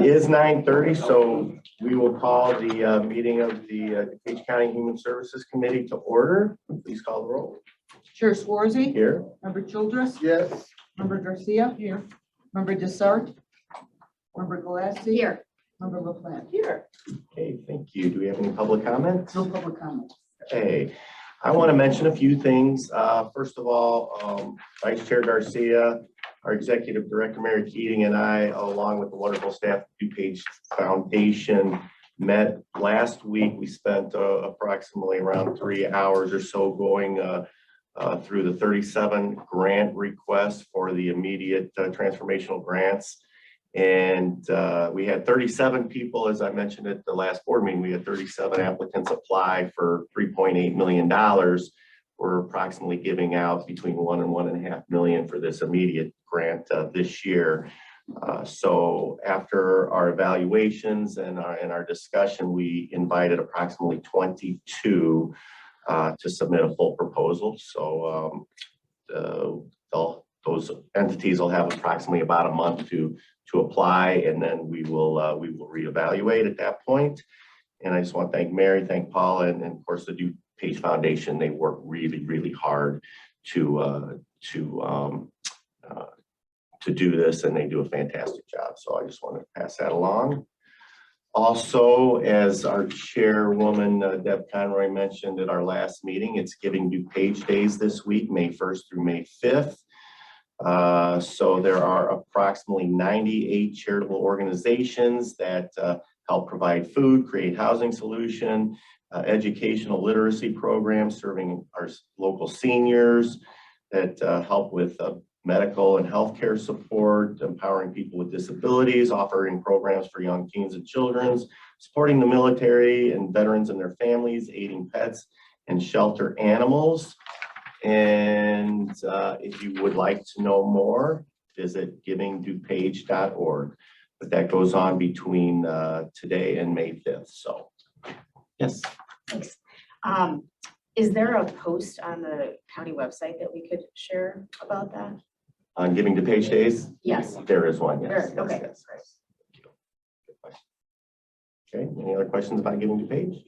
is 9:30, so we will call the meeting of the DuPage County Human Services Committee to order. Please call the roll. Chair Swarzy. Here. Member Childress. Yes. Member Garcia. Here. Member Desart. Member Galassi. Here. Member LaPlante. Here. Okay, thank you. Do we have any public comments? No public comment. Okay, I want to mention a few things. First of all, Vice Chair Garcia, our Executive Director, Mary Keating, and I, along with the wonderful staff of DuPage Foundation, met last week. We spent approximately around 3 hours or so going through the 37 grant requests for the immediate transformational grants. And we had 37 people, as I mentioned at the last board meeting, we had 37 applicants apply for $3.8 million. We're approximately giving out between $1 and $1.5 million for this immediate grant this year. So after our evaluations and our discussion, we invited approximately 22 to submit a full proposal. So those entities will have approximately about a month to apply, and then we will reevaluate at that point. And I just want to thank Mary, thank Paula, and of course the DuPage Foundation. They work really hard to do this, and they do a fantastic job. So I just want to pass that along. Also, as our chairwoman Deb Conroy mentioned at our last meeting, it's Giving DuPage Days this week, May 1st through May 5th. So there are approximately 98 charitable organizations that help provide food, create housing solution, educational literacy programs serving our local seniors, that help with medical and healthcare support, empowering people with disabilities, offering programs for young teens and children, supporting the military and veterans and their families, aiding pets and shelter animals. And if you would like to know more, visit givingdupage.org. But that goes on between today and May 5th. So, yes. Thanks. Is there a post on the county website that we could share about that? On Giving DuPage Days? Yes. There is one, yes. There, okay. Yes. Okay, any other questions about Giving DuPage?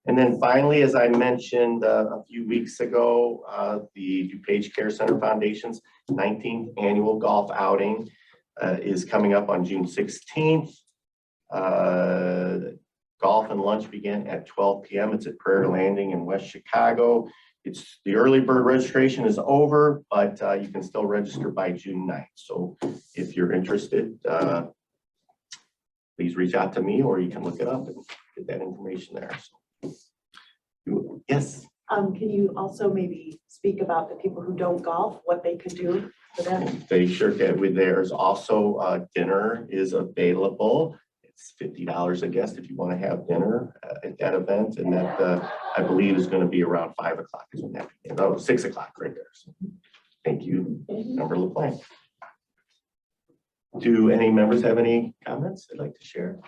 And then finally, as I mentioned a few weeks ago, the DuPage Care Center Foundation's 19th annual golf outing is coming up on June 16th. Golf and lunch begin at 12 p.m. It's at Prairie Landing in West Chicago. It's the early bird registration is over, but you can still register by June 9th. So if you're interested, please reach out to me, or you can look it up and get that information there. So. Yes. Can you also maybe speak about the people who don't golf, what they could do for them? They sure can. There's also dinner is available. It's $50 a guest if you want to have dinner at that event, and that I believe is going to be around 5 o'clock. Is when that begins. Oh, 6 o'clock right there. So, thank you, Member LaPlante. Do any members have any comments they'd like to share?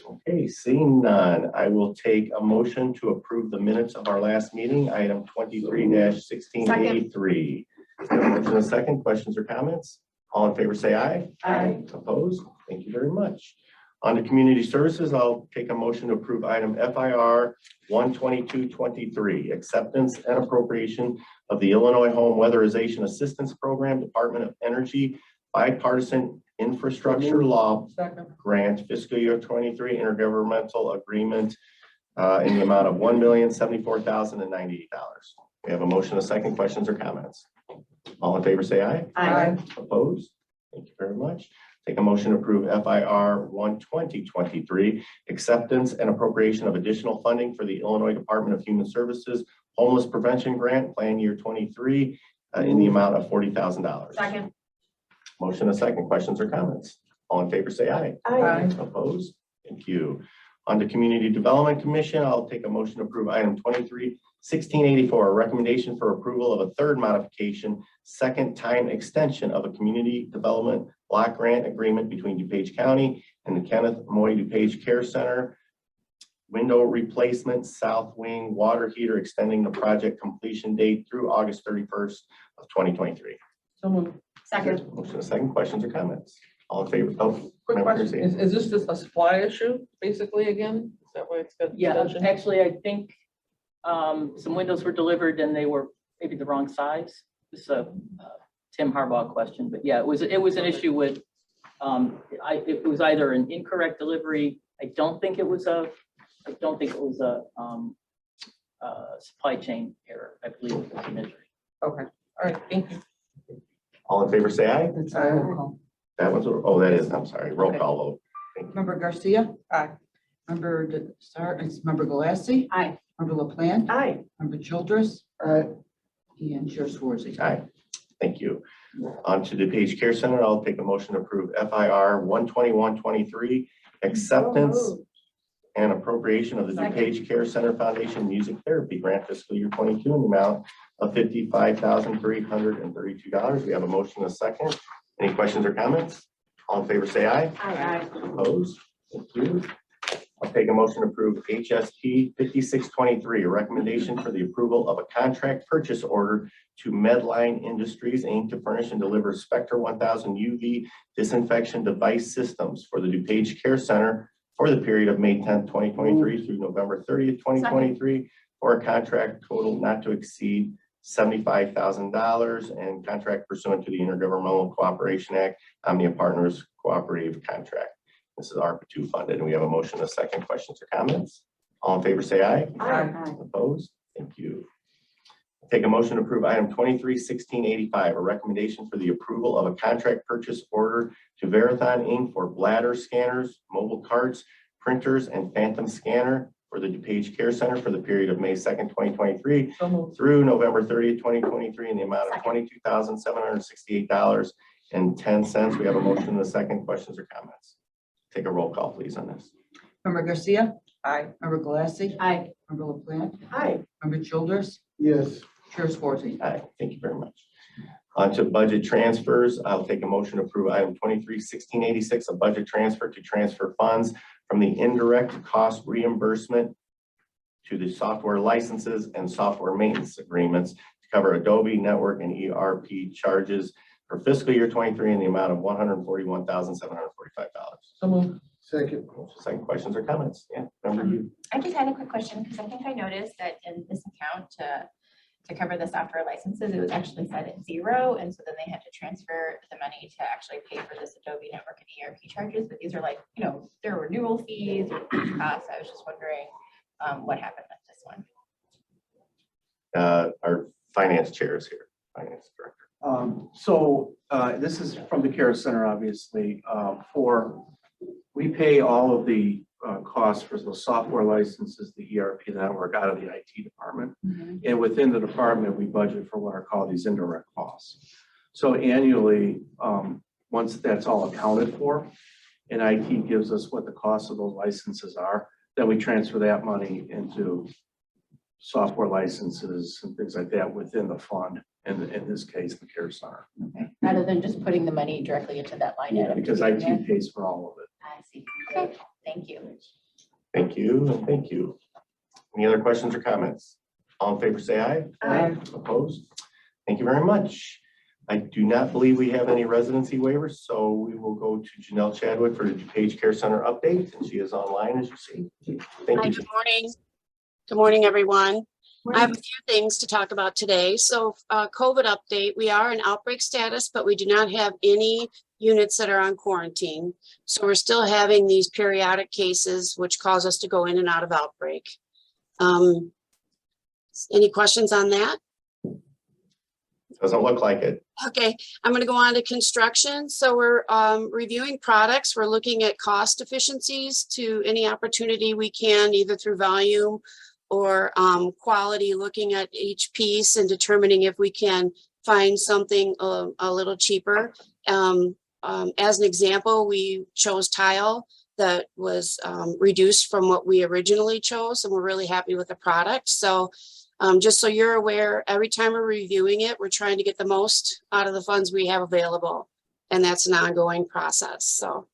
Okay, seeing none, I will take a motion to approve the minutes of our last meeting, item 23-1683. Motion and a second. Questions or comments? All in favor say aye. Aye. Opposed? Thank you very much. On to community services, I'll take a motion to approve item FIR 12223, acceptance and appropriation of the Illinois Home Weatherization Assistance Program, Department of Energy, bipartisan infrastructure law grant fiscal year 23 intergovernmental agreement in the amount of $1,074,098. We have a motion, a second. Questions or comments? All in favor say aye. Aye. Opposed? Thank you very much. Take a motion to approve FIR 12023, acceptance and appropriation of additional funding for the Illinois Department of Human Services Homeless Prevention Grant, Plan Year 23, in the amount of $40,000. Second. Motion a second. Questions or comments? All in favor say aye. Aye. Opposed? Thank you. On to Community Development Commission, I'll take a motion to approve item 23-1684, a recommendation for approval of a third modification, second time extension of a community development block grant agreement between DuPage County and the Kenneth Moy DuPage Care Center. Window replacement, south wing water heater, extending the project completion date through August 31st of 2023. So moved. Second. Motion a second. Questions or comments? All in favor? Oh, Quick Member question, Garcia. is this just a supply issue, basically, again? Is that why it's got? Yeah, extension? actually, I think some windows were delivered and they were maybe the wrong size. This is a Tim Harbaugh question, but yeah, it was an issue with, it was either an incorrect delivery. I don't think it was a supply chain error. I believe it was an injury. Okay, all right, thank you. All in favor, say aye. That's a roll call. That was, oh, that is, I'm sorry, roll Okay. call vote. Member Garcia. Aye. Member Desart, it's Member Galassi. Aye. Member LaPlante. Aye. Member Childress. Aye. And Chair Swarzy. Aye, thank you. On to DuPage Care Center, I'll take a motion to approve FIR 12123, acceptance and appropriation of the DuPage Care Center Foundation Music Therapy Grant fiscal year 22 in the amount of $55,332. We have a motion and a second. Any questions or comments? All in favor, say aye. Aye. Opposed? Thank you. I'll take a motion to approve HSP 5623, a recommendation for the approval of a contract purchase order to Medline Industries, Inc. to furnish and deliver Spectre 1000 UV disinfection device systems for the DuPage Care Center for the period of May 10th, 2023 through November 30th, 2023, for a contract total not to exceed $75,000 and contract pursuant to the Intergovernmental Cooperation Act, Omnia Partners Cooperative Contract. This is ARPA 2 funded, and we have a motion, a second. Questions or comments? All in favor, say aye. Aye. Opposed? Thank you. Take a motion to approve item 231685, a recommendation for the approval of a contract purchase order to Verathon Inc. for bladder scanners, mobile carts, printers, and phantom scanner for the DuPage Care Center for the period of May 2nd, 2023 So moved. through November 30th, 2023 in the amount of $22,768.10. We have a motion and a second. Questions or comments? Take a roll call, please, on this. Member Garcia. Aye. Member Galassi. Aye. Member LaPlante. Aye. Member Childress. Yes. Chair Swarzy. Aye, thank you very much. On to budget transfers. I'll take a motion to approve item 231686, a budget transfer to transfer funds from the indirect cost reimbursement to the software licenses and software maintenance agreements to cover Adobe Network and ERP charges for fiscal year 23 in the amount of $141,745. So moved. Second. Second, questions or comments? Yeah, remember you. I just had a quick question because I think I noticed that in this account to cover the software licenses, it was actually set at 0. And so then they had to transfer the money to actually pay for this Adobe Network and ERP charges. But these are like, there were renewal fees or costs. I was just wondering what happened with this one. Our finance chair is here, finance director. This is from the Care Center, obviously, we pay all of the costs for the software licenses, the ERP network out of the IT department. And within the department, we budget for what are called these indirect costs. So annually, once that's all accounted for, and IT gives us what the cost of those licenses are, then we transfer that money into software licenses and things like that within the fund, and in this case, the Care Center. Okay. Rather than just putting the money directly into that line item. Because IT pays for all of it. I see. Okay, thank you. Thank you, and thank you. Any other questions or comments? All in favor, say aye. Aye. Opposed? Thank you very much. I do not believe we have any residency waivers, so we will go to Janelle Chadwick for the DuPage Care Center update, and she is online, as you see. Thank Hi, you. good morning. Good morning, everyone. I have a few things to talk about today. So COVID update, we are in outbreak status, but we do not have any units that are on quarantine. So we're still having these periodic cases, which cause us to go in and out of outbreak. Any questions on that? Doesn't look like it. Okay, I'm going to go on to construction. So we're reviewing products. We're looking at cost efficiencies to any opportunity we can, either through volume or quality, looking at each piece and determining if we can find something a little cheaper. As an example, we chose tile that was reduced from what we originally chose, and we're really happy with the product. So just so you're aware, every time we're reviewing it, we're trying to get the most out of the funds we have available, and that's an ongoing process. So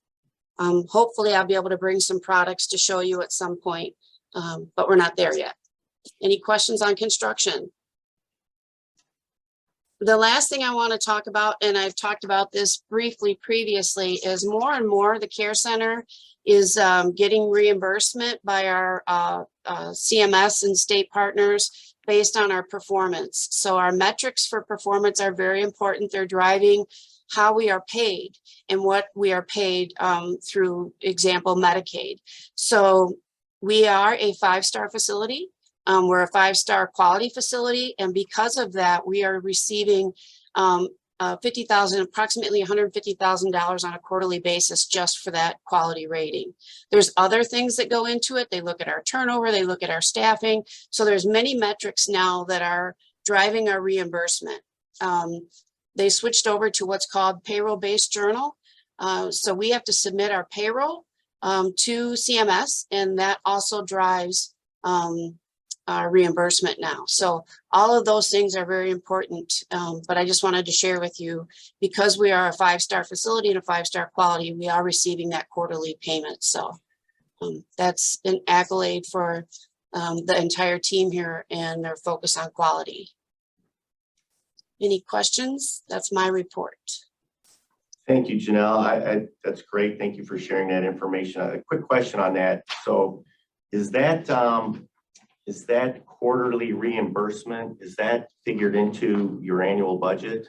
hopefully I'll be able to bring some products to show you at some point, but we're not there yet. Any questions on construction? the last thing I want to talk about, and I've talked about this briefly previously, is more and more the care center is getting reimbursement by our CMS and state partners based on our performance. So our metrics for performance are very important. They're driving how we are paid and what we are paid through, example, Medicaid. So we are a 5-star facility. We're a 5-star quality facility. And because of that, we are receiving approximately $150,000 on a quarterly basis just for that quality rating. There's other things that go into it. They look at our turnover, they look at our staffing. So there's many metrics now that are driving our reimbursement. They switched over to what's called payroll-based journal. So we have to submit our payroll to CMS, and that also drives our reimbursement now. So all of those things are very important, but I just wanted to share with you, because we are a 5-star facility and a 5-star quality, we are receiving that quarterly payment. So that's an accolade for the entire team here and their focus on quality. Any questions? That's my report. Thank you, Janelle. That's great. Thank you for sharing that information. A quick question on that. So is that quarterly reimbursement, is that figured into your annual budget?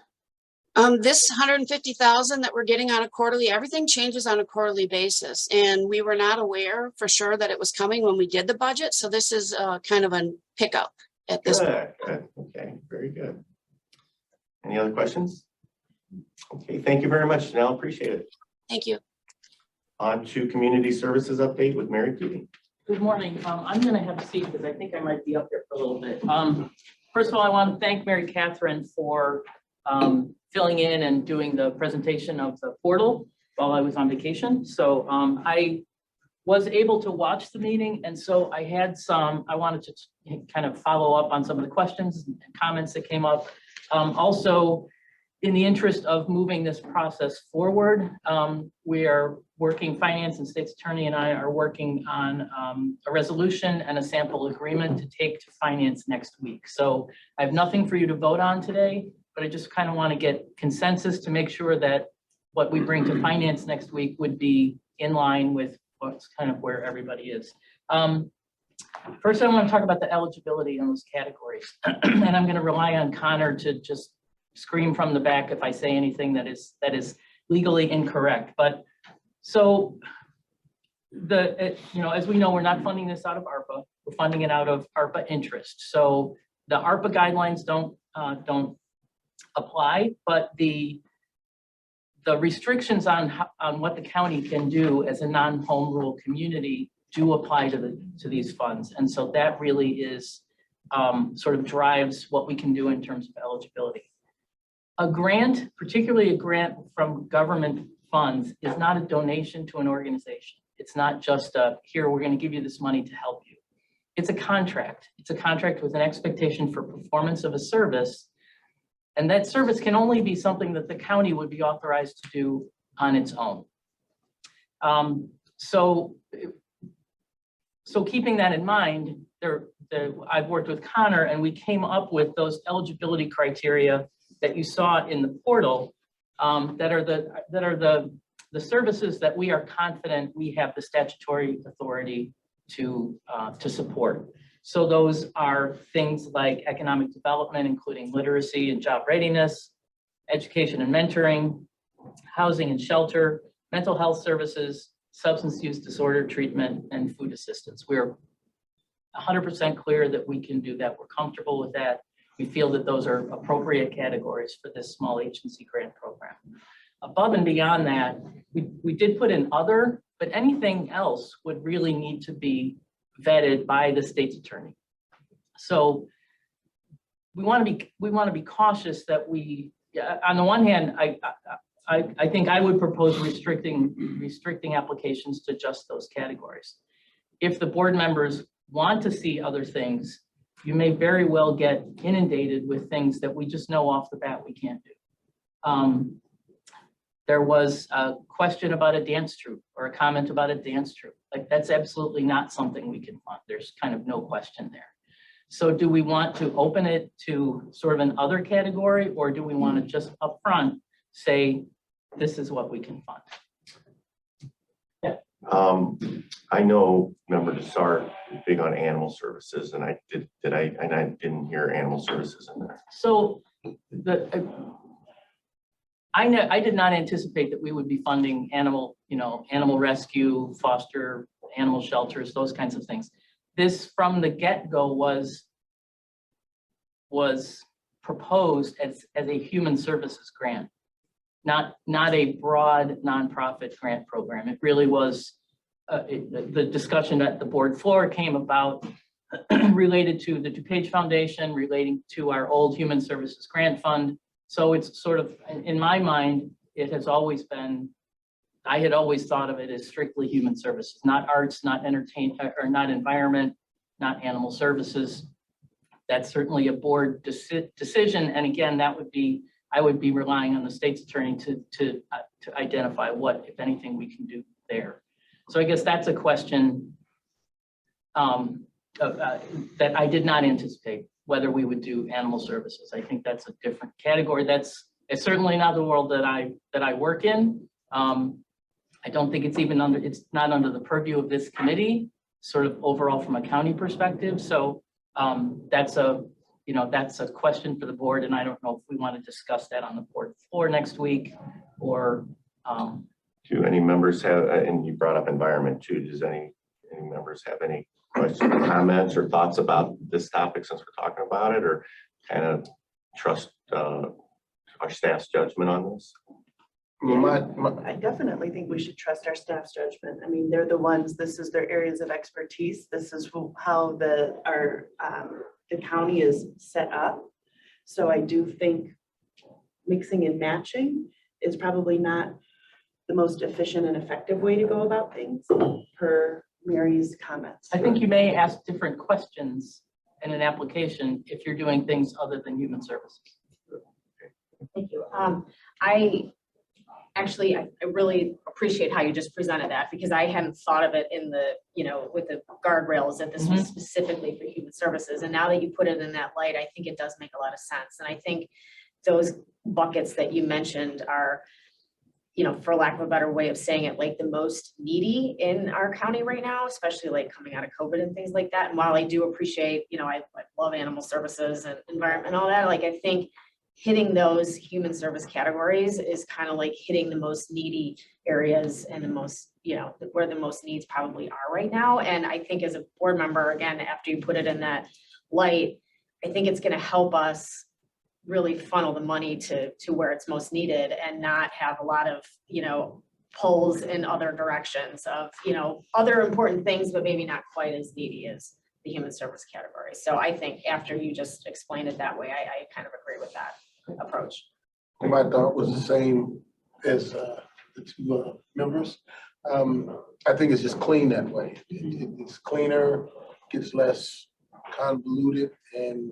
This 150,000 that we're getting on a quarterly, everything changes on a quarterly basis. And we were not aware for sure that it was coming when we did the budget. So this is kind of a pickup at this point. Good. Okay, very good. Any other questions? Okay, thank you very much, Janelle. Appreciate it. Thank you. On to community services update with Mary Keating. Good morning. I'm going to have a seat because I think I might be up here for a little bit. First of all, I want to thank Mary Catherine for filling in and doing the presentation of the portal while I was on vacation. So I was able to watch the meeting, and so I wanted to kind of follow up on some of the questions and comments that came up. Also, in the interest of moving this process forward, we are working, Finance and State's Attorney and I are working on a resolution and a sample agreement to take to Finance next week. So I have nothing for you to vote on today, but I just kind of want to get consensus to make sure that what we bring to Finance next week would be in line with what's kind of where everybody is. First, I want to talk about the eligibility in those categories. And I'm going to rely on Connor to just scream from the back if I say anything that is legally incorrect. But so as we know, we're not funding this out of ARPA. We're funding it out of ARPA interest. So the ARPA guidelines don't apply, but the restrictions on what the county can do as a non-home rule community do apply to these funds. And so that really is sort of drives what we can do in terms of eligibility. A grant, particularly a grant from government funds, is not a donation to an organization. It's not just here, we're going to give you this money to help you. It's a contract. It's a contract with an expectation for performance of a service. And that service can only be something that the county would be authorized to do on its own. So keeping that in mind, I've worked with Connor and we came up with those eligibility criteria that you saw in the portal that are the services that we are confident we have the statutory authority to support. So those are things like economic development, including literacy and job readiness, education and mentoring, housing and shelter, mental health services, substance use disorder treatment, and food assistance. We're 100% clear that we can do that. We're comfortable with that. We feel that those are appropriate categories for this small agency grant program. Above and beyond that, we did put in other, but anything else would really need to be vetted by the state's attorney. So we want to be cautious that on the one hand, I think I would propose restricting applications to just those categories. If the board members want to see other things, you may very well get inundated with things that we just know off the bat we can't do. There was a question about a dance troupe or a comment about a dance troupe. Like, that's absolutely not something we can fund. There's kind of no question there. So do we want to open it to sort of an other category, or do we want to just upfront say, this is what we can fund? I know Member Desart is big on animal services, and I didn't hear animal services in there. So I did not anticipate that we would be funding animal rescue, foster animal shelters, those kinds of things. This from the get-go was proposed as a human services grant, not a broad nonprofit grant program. It really was, the discussion at the board floor came about related to the DuPage Foundation, relating to our old human services grant fund. So it's sort of, in my mind, it has always been, I had always thought of it as strictly human services, not arts, not entertainment, or not environment, not animal services. That's certainly a board decision. And again, that would be, I would be relying on the state's attorney to identify what, if anything, we can do there. So I guess that's a question that I did not anticipate, whether we would do animal services. I think that's a different category. It's certainly not the world that I work in. I don't think it's even it's not under the purview of this committee, sort of overall from a county perspective. So that's a question for the board, and I don't know if we want to discuss that on the board floor next week, or Do any members have, and you brought up environment too, does any members have any questions, comments, or thoughts about this topic since we're talking about it, or kind of trust our staff's judgment on this? I definitely think we should trust our staff's judgment. I mean, they're the ones, this is their areas of expertise. This is how the county is set up. So I do think mixing and matching is probably not the most efficient and effective way to go about things, per Mary's comments. I think you may ask different questions in an application if you're doing things other than human services. Thank you. I really appreciate how you just presented that, because I hadn't thought of it in the, with the guardrails that this was specifically for human services. And now that you put it in that light, I think it does make a lot of sense. And I think those buckets that you mentioned are, for lack of a better way of saying it, like the most needy in our county right now, especially like coming out of COVID and things like that. And while I do appreciate, I love animal services and environment and all that, like I think hitting those human service categories is kind of like hitting the most needy areas and the most, where the most needs probably are right now. And I think as a board member, again, after you put it in that light, I think it's going to help us really funnel the money to where it's most needed, and not have a lot of, pulls in other directions of, other important things, but maybe not quite as needy as the human service category. So I think after you just explained it that way, I kind of agree with that approach. My thought was the same as the two members. I think it's just clean that way. It's cleaner, gets less convoluted, and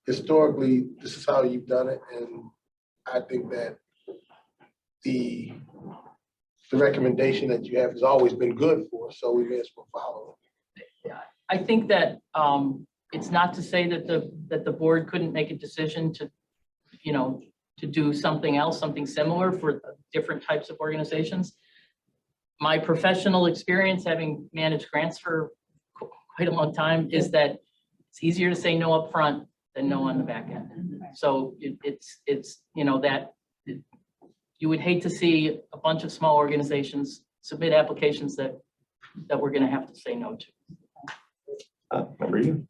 historically, this is how you've done it. And I think that the recommendation that you have has always been good for us, so we may as well follow it. Yeah, I think that it's not to say that the board couldn't make a decision to do something else, something similar for different types of organizations. My professional experience, having managed grants for quite a long time, is that it's easier to say no up front than no on the back end. So it's that you would hate to see a bunch of small organizations submit applications that we're going to have to say no to. Remember you?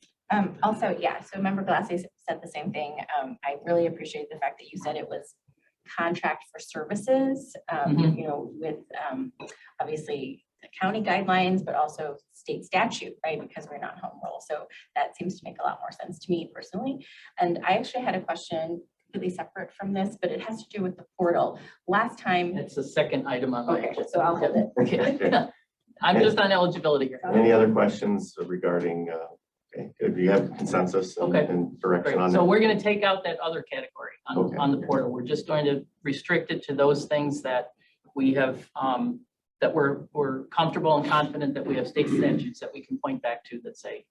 Also, yeah, so Member Glassy said the same thing. I really appreciate the fact that you said it was contract for services, with obviously the county guidelines, but also state statute, right? Because we're not home rule. So that seems to make a lot more sense to me personally. And I actually had a question completely separate from this, but it has to do with the portal. Last time. It's the second item on my Okay, agenda. so I'll hold it. Okay. I'm just on eligibility here. Any other questions regarding, okay, do you have consensus and direction Great. on So that? we're going to take out that other category Okay. on the portal. We're just going to restrict it to those things that we have, that we're comfortable and confident that we have state statutes that we can point back to that say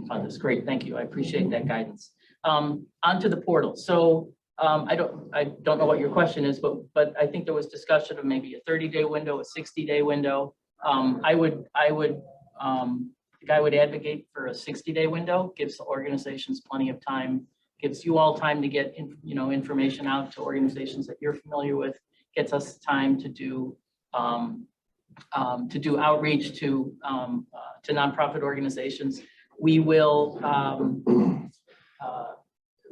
fund this. Great, thank you. I appreciate that guidance. Onto the portal. So I don't know what your question is, but I think there was discussion of maybe a 30-day window, a 60-day window. I would advocate for a 60-day window, gives the organizations plenty of time, gives you all time to get information out to organizations that you're familiar with, gets us time to do outreach to nonprofit organizations. We will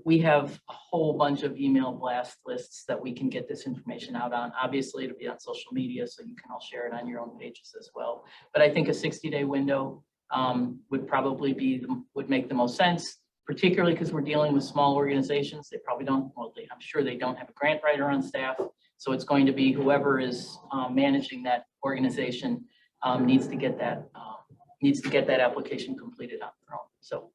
we have a whole bunch of email blast lists that we can get this information out on. Obviously, it'll be on social media, so you can all share it on your own pages as well. But I think a 60-day window would probably would make the most sense, particularly because we're dealing with small organizations. They probably don't, well, I'm sure they don't have a grant writer on staff. So it's going to be whoever is managing that organization needs to get that application completed on their own. So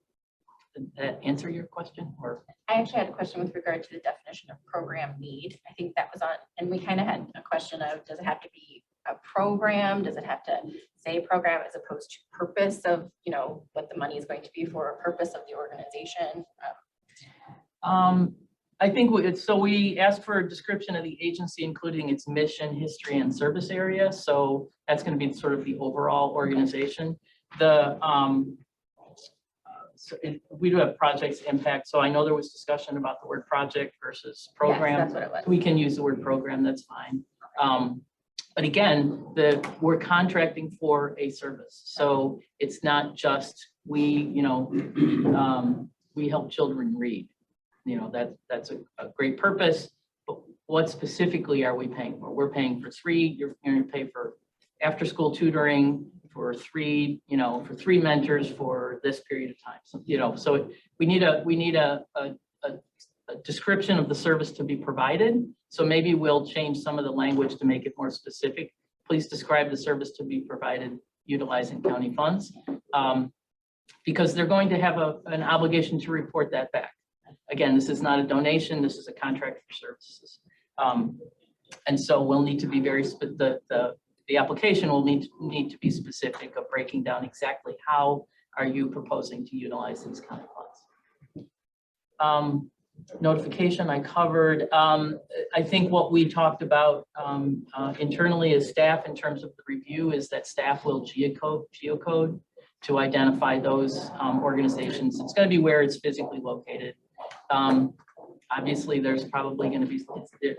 did that answer your question? Or I actually had a question with regard to the definition of program need. I think that was on, and we kind of had a question of, does it have to be a program? Does it have to say program as opposed to purpose of, what the money is going to be for, a purpose of the organization? I think we asked for a description of the agency, including its mission, history, and service area. So that's going to be sort of the overall organization. We do have projects impact. So I know there was discussion about the word project versus program. Yes, that's what it was. We can use the word program, that's fine. But again, we're contracting for a service. So it's not just we help children read. That's a great purpose, but what specifically are we paying for? We're paying for you're going to pay for after school tutoring, for three mentors for this period of time. So we need a description of the service to be provided. So maybe we'll change some of the language to make it more specific. Please describe the service to be provided utilizing county funds, because they're going to have an obligation to report that back. Again, this is not a donation, this is a contract for services. And so we'll need to be the application will need to be specific of breaking down exactly how are you proposing to utilize these county funds. Notification I covered. I think what we talked about internally as staff in terms of the review is that staff will geocode to identify those organizations. It's going to be where it's physically located. Obviously, there's probably going to be,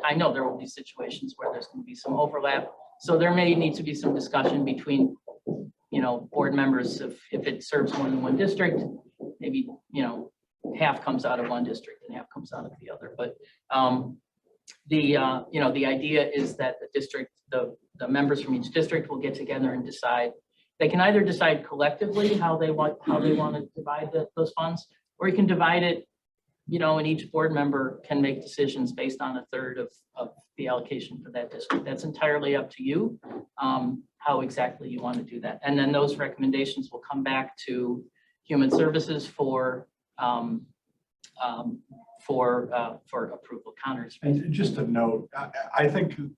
I know there will be situations where there's going to be some overlap. So there may need to be some discussion between, board members if it serves more than one district, maybe, half comes out of one district and half comes out of the other. But the idea is that the members from each district will get together and decide. They can either decide collectively how they want to divide those funds, or you can divide it, and each board member can make decisions based on a third of the allocation for that district. That's entirely up to you, how exactly you want to do that. And then those recommendations will come back to Human Services for approval counters. And just a note, I think you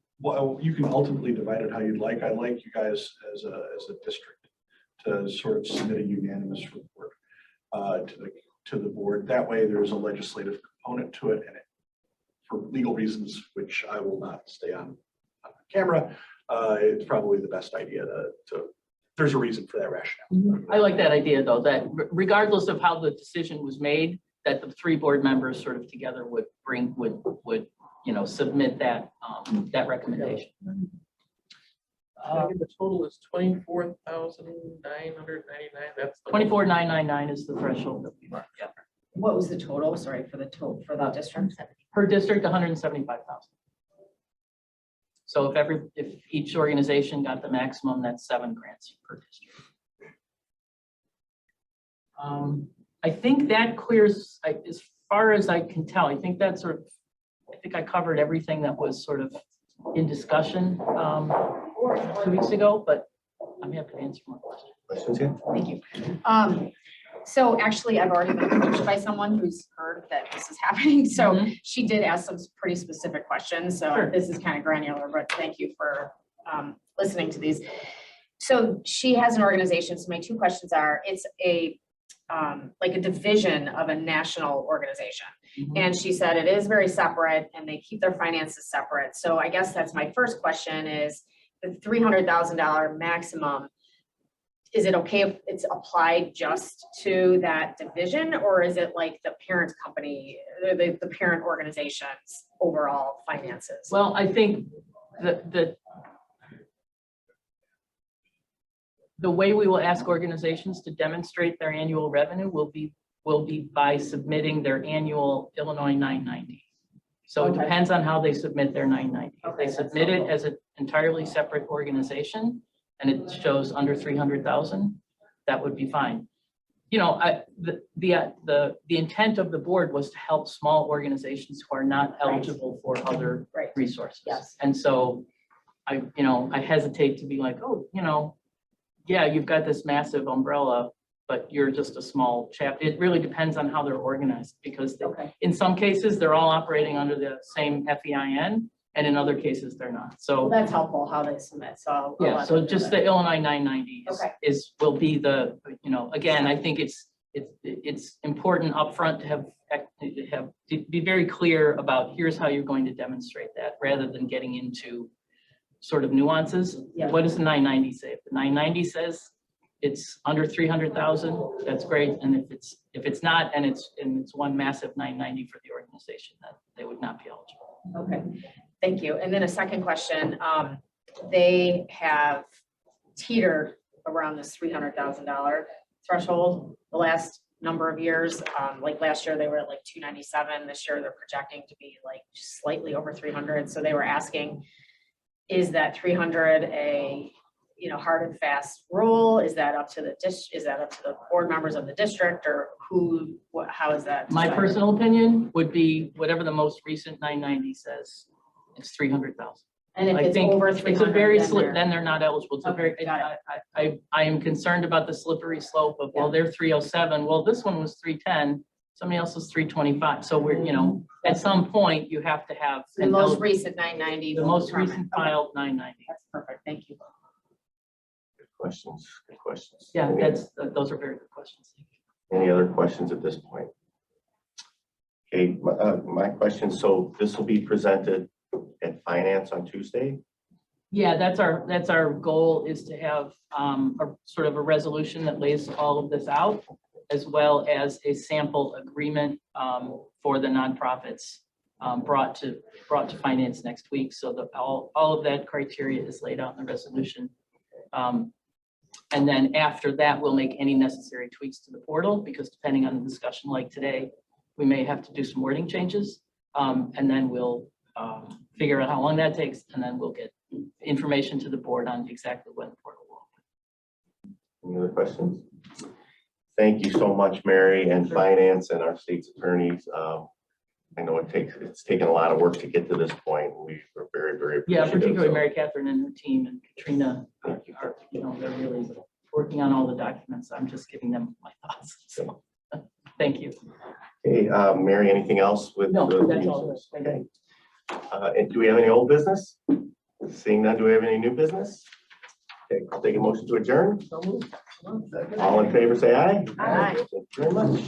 can ultimately divide it how you'd like. I like you guys as a district to sort of submit a unanimous report to the board. That way there's a legislative component to it, and for legal reasons, which I will not stay on camera, it's probably the best idea there's a reason for that rationale. I like that idea, though, that regardless of how the decision was made, that the three board members sort of together would submit that recommendation. The total is 24,999. That's 24,999 is the threshold that we marked. Yeah. What was the total? Sorry, for the district? Per district, 175,000. So if each organization got the maximum, that's 7 grants per district. I think that clears, as far as I can tell, I think I covered everything that was sort of in discussion 2 weeks ago, but I'm happy to answer more questions. Questions here? Thank you. So actually, I've already been approached by someone who's heard that this is happening. So she did ask some pretty specific questions. So Sure. This is kind of granular, but thank you for listening to these. So she has an organization. So my 2 questions are, it's a like a division of a national organization. Mhm. And she said it is very separate and they keep their finances separate. So I guess that's my first question is the $300,000 maximum. Is it okay if it's applied just to that division, or is it like the parent company, the parent organization's overall finances? Well, I think the way we will ask organizations to demonstrate their annual revenue will be by submitting their annual Illinois 990. So it Okay. depends on how they submit their 990. If Okay, they that's submit it helpful. as an entirely separate organization and it shows under 300,000, that would be fine. You know, the intent of the board was to help small organizations who are not eligible for other Right. resources. Yes. And so I hesitate to be like, oh, yeah, you've got this massive umbrella, but you're just a small chap. It really depends on how they're organized, because Okay. in some cases, they're all operating under the same FEIN, and in other cases, they're not. Well, So, that's helpful how they submit, so. I'll yeah, let so them know just that. the Illinois 990 Okay. will be the, again, I think it's important upfront to be very clear about here's how you're going to demonstrate that, rather than getting into sort of nuances. Yeah. What does the 990 say? If the 990 says it's under 300,000, that's great. And if it's not, and it's one massive 990 for the organization, that they would not be eligible. Okay, thank you. And then a second question, they have teetered around this $300,000 threshold the last number of years. Like last year, they were at like 297. This year, they're projecting to be like just slightly over 300. So they were asking, is that 300 a, hard and fast rule? Is that up to the is that up to the board members of the district, or how is that? My decided? personal opinion would be whatever the most recent 990 says, it's 300,000. And if I it's think over 300. it's a very then slip, they're- then they're not eligible. It's a Okay, very, got I am concerned about the slippery slope of, well, they're 307. Well, this one was 310. Somebody else was 325. So we're, at some point you have to have. The most recent 990. The will most determine. recent Okay, filed 990. that's perfect, thank you. Good questions, good questions. Yeah, Any- those are very good questions. Any other questions at this point? Okay, my question, so this will be presented at finance on Tuesday? Yeah, that's our goal, is to have a sort of a resolution that lays all of this out, as well as a sample agreement for the nonprofits brought to finance next week. So that all of that criteria is laid out in the resolution. And then after that, we'll make any necessary tweaks to the portal, because depending on the discussion like today, we may have to do some wording changes. And then we'll figure out how long that takes, and then we'll get information to the board on exactly when the portal will open. Any other questions? Thank you so much, Mary, and Sure. finance and our state's attorneys. I know it's taken a lot of work to get to this point. We were very, very Yeah, appreciative. particularly So Mary Catherine and her team, and Katrina Thank you. are, they're really working on all the documents. I'm just giving them my thoughts. So, thank you. Hey, Mary, anything else with? No, the that's all. users? Okay. And do we have any old business? Seeing none, do we have any new business? Okay, I'll take a motion to adjourn. So moved. All in favor, say aye. Aye. Thank you very much.